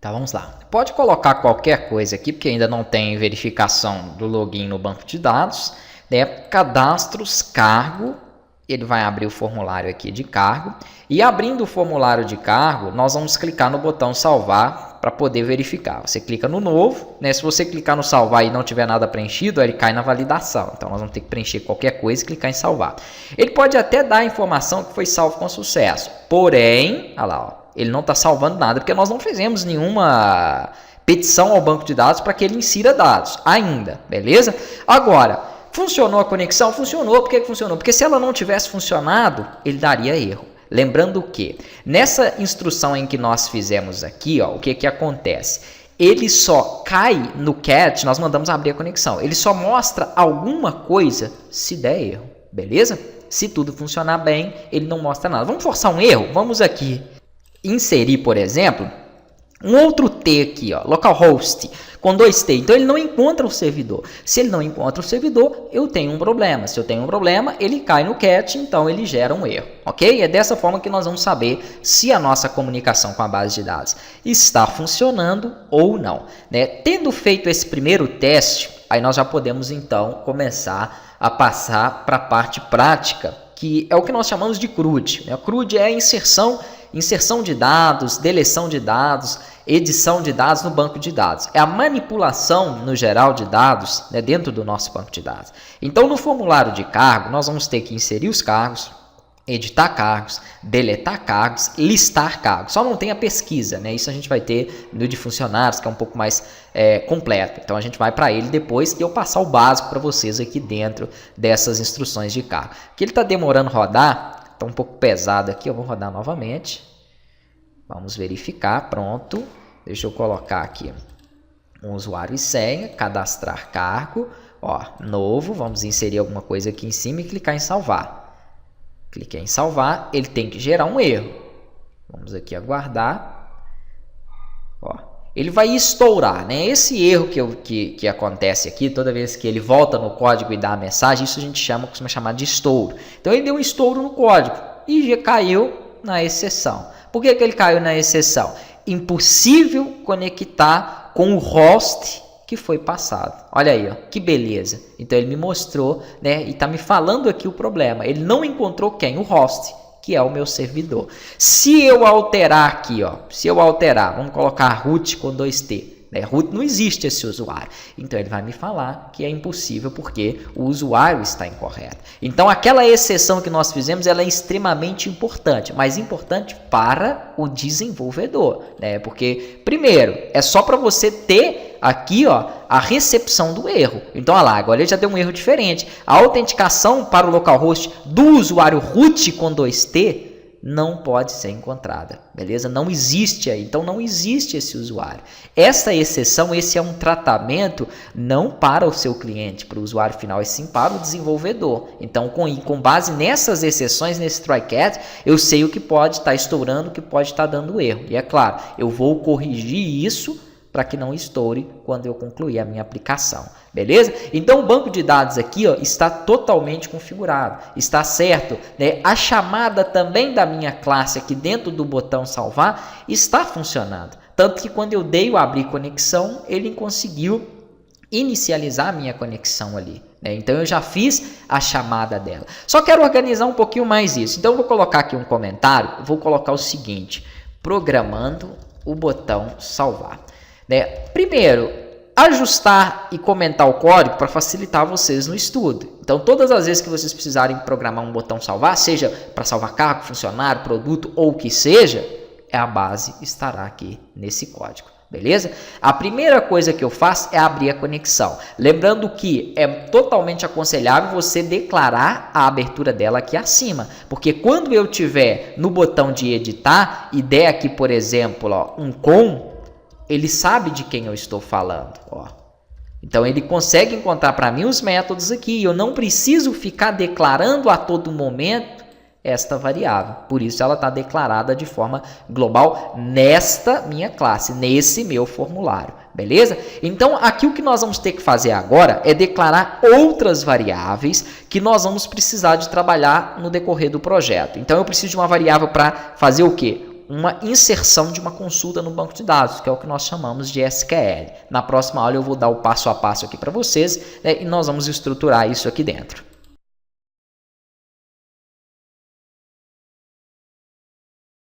Então vamos lá. Pode colocar qualquer coisa aqui, porque ainda não tem verificação do login no banco de dados, né? Cadastros, cargo, ele vai abrir o formulário aqui de cargo, e abrindo o formulário de cargo, nós vamos clicar no botão salvar para poder verificar. Você clica no novo, né? Se você clicar no salvar e não tiver nada preenchido, ele cai na validação. Então nós vamos ter que preencher qualquer coisa e clicar em salvar. Ele pode até dar a informação que foi salvo com sucesso, porém, olha lá, ó, ele não está salvando nada, porque nós não fizemos nenhuma petição ao banco de dados para que ele insira dados ainda, beleza? Agora, funcionou a conexão? Funcionou. Por que funcionou? Porque se ela não tivesse funcionado, ele daria erro. Lembrando que nessa instrução em que nós fizemos aqui, ó, o que acontece? Ele só cai no cat, nós mandamos abrir a conexão. Ele só mostra alguma coisa se der erro, beleza? Se tudo funcionar bem, ele não mostra nada. Vamos forçar um erro? Vamos aqui inserir, por exemplo, um outro T aqui, ó, localhost, com 2T. Então, ele não encontra o servidor. Se ele não encontra o servidor, eu tenho um problema. Se eu tenho um problema, ele cai no cat, então ele gera um erro, ok? É dessa forma que nós vamos saber se a nossa comunicação com a base de dados está funcionando ou não, né? Tendo feito esse primeiro teste, aí nós já podemos, então, começar a passar para a parte prática, que é o que nós chamamos de CRUD, né? CRUD é a inserção de dados, deleção de dados, edição de dados no banco de dados. É a manipulação, no geral, de dados, né, dentro do nosso banco de dados. Então, no formulário de cargo, nós vamos ter que inserir os cargos, editar cargos, deletar cargos, listar cargos. Só não tem a pesquisa, né? Isso a gente vai ter no de funcionários, que é um pouco mais completo. Então, a gente vai para ele depois e eu passar o básico para vocês aqui dentro dessas instruções de cargo. Que ele está demorando a rodar, está um pouco pesado aqui, eu vou rodar novamente. Vamos verificar, pronto. Deixa eu colocar aqui um usuário e senha, cadastrar cargo, ó, novo, vamos inserir alguma coisa aqui em cima e clicar em salvar. Cliquei em salvar, ele tem que gerar um erro. Vamos aqui aguardar. Ó, ele vai estourar, né? Esse erro que acontece aqui, toda vez que ele volta no código e dá a mensagem, isso a gente costuma chamar de estouro. Então ele deu um estouro no código e já caiu na exceção. Por que ele caiu na exceção? Impossível conectar com o host que foi passado. Olha aí, ó, que beleza. Então ele me mostrou, né, e está me falando aqui o problema. Ele não encontrou quem? O host, que é o meu servidor. Se eu alterar aqui, ó, vamos colocar root com 2T. Root não existe esse usuário. Então ele vai me falar que é impossível porque o usuário está incorreto. Então aquela exceção que nós fizemos, ela é extremamente importante, mas importante para o desenvolvedor, né? Porque primeiro é só para você ter aqui, ó, a recepção do erro. Então, olha lá, agora ele já deu um erro diferente. A autenticação para o localhost do usuário root com 2T não pode ser encontrada, beleza? Não existe aí, então não existe esse usuário. Essa exceção, esse é um tratamento não para o seu cliente, para o usuário final, e sim para o desenvolvedor. Então, com base nessas exceções, nesse try-catch, eu sei o que pode estar estourando, o que pode estar dando erro. E é claro, eu vou corrigir isso para que não estoure quando eu concluir a minha aplicação, beleza? Então, o banco de dados aqui, ó, está totalmente configurado, está certo, né? A chamada também da minha classe aqui dentro do botão salvar está funcionando. Tanto que quando eu dei o abrir conexão, ele conseguiu inicializar a minha conexão ali, né? Então, eu já fiz a chamada dela. Só quero organizar um pouquinho mais isso. Então, eu vou colocar aqui um comentário, vou colocar o seguinte, programando o botão salvar. Né? Primeiro, ajustar e comentar o código para facilitar vocês no estudo. Então, todas as vezes que vocês precisarem programar um botão salvar, seja para salvar cargo, funcionário, produto ou o que seja, a base estará aqui nesse código. Beleza? A primeira coisa que eu faço é abrir a conexão. Lembrando que é totalmente aconselhável você declarar a abertura dela aqui acima. Porque quando eu tiver no botão de editar e der aqui, por exemplo, ó, um com, ele sabe de quem eu estou falando, ó. Então ele consegue encontrar para mim os métodos aqui. Eu não preciso ficar declarando a todo momento esta variável. Por isso ela está declarada de forma global nesta minha classe, nesse meu formulário. Beleza? Então aqui o que nós vamos ter que fazer agora é declarar outras variáveis que nós vamos precisar de trabalhar no decorrer do projeto. Então eu preciso de uma variável para fazer o quê? uma inserção de uma consulta no banco de dados, que é o que nós chamamos de SQL. Na próxima aula eu vou dar o passo a passo aqui para vocês, né, e nós vamos estruturar isso aqui dentro.